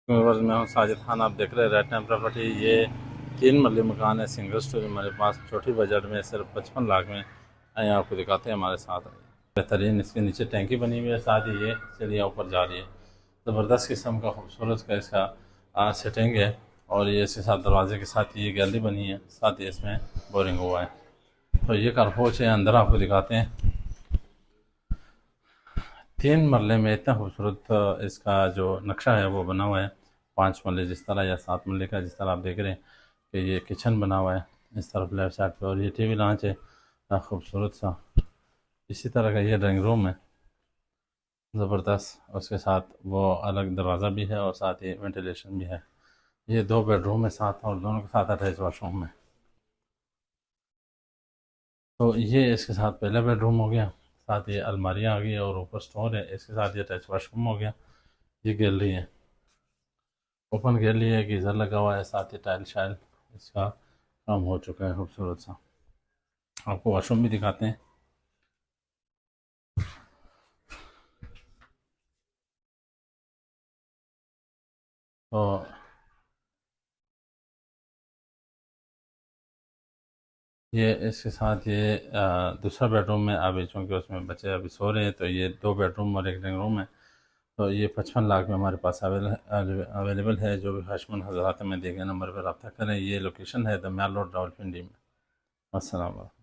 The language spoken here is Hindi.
व्यूअर्स, मैं हूं साजिद खान। आप देख रहे हैं रेड टाइम प्रॉपर्टी। ये 3 मरली मकान है, सिंगल स्टोरी हमारे पास, छोटी बजट में, सिर्फ 55 लाख में। आइए आपको दिखाते हैं, हमारे साथ आइए। बेहतरीन इसके नीचे टैंकी बनी हुई है, साथ ही ये सीढ़ियाँ ऊपर जा रही है। ज़बरदस्त किस्म का खूबसूरत का इसका सेटिंग है। और ये इसके साथ दरवाजे के साथ ये गैलरी बनी है, साथ ही इसमें बोरिंग हुआ है। तो ये कारपोच है, अंदर आपको दिखाते हैं। 3 मरले में इतना खूबसूरत इसका जो नक्शा है वो बना हुआ है। 5 मरले जिस तरह या 7 मरले का जिस तरह आप देख रहे हैं कि ये किचन बना हुआ है इस तरफ लेफ्ट साइड पे, और ये टीवी लॉन्च है खूबसूरत सा। इसी तरह का ये ड्राइंग रूम है, ज़बरदस्त। उसके साथ वो अलग दरवाज़ा भी है और साथ ही वेंटिलेशन भी है। ये 2 बेडरूम है साथ, और दोनों के साथ अटैच वॉशरूम है। तो ये इसके साथ पहला बेडरूम हो गया, साथ ही अलमारियाँ आ गई और ऊपर स्टोर है। इसके साथ ये अटैच वॉशरूम हो गया। ये गैलरी है, ओपन गैलरी है, गीज़र लगा हुआ है, साथ ही टाइल शाइल इसका काम हो चुका है खूबसूरत सा। आपको वॉशरूम भी दिखाते हैं। तो ये इसके साथ ये दूसरा बेडरूम में अभी, चूँकि उसमें बच्चे अभी सो रहे हैं, तो ये 2 बेडरूम और एक ड्राइंग रूम है। तो ये 55 लाख में हमारे पास अवेलेबल है। जो भी ख्वाहिशमंद हज़रात में दिए गए नंबर पर रब्ता करें। ये लोकेशन है दमियाल रोड, रावलपिंडी में। अस्सलाम वालेकुम।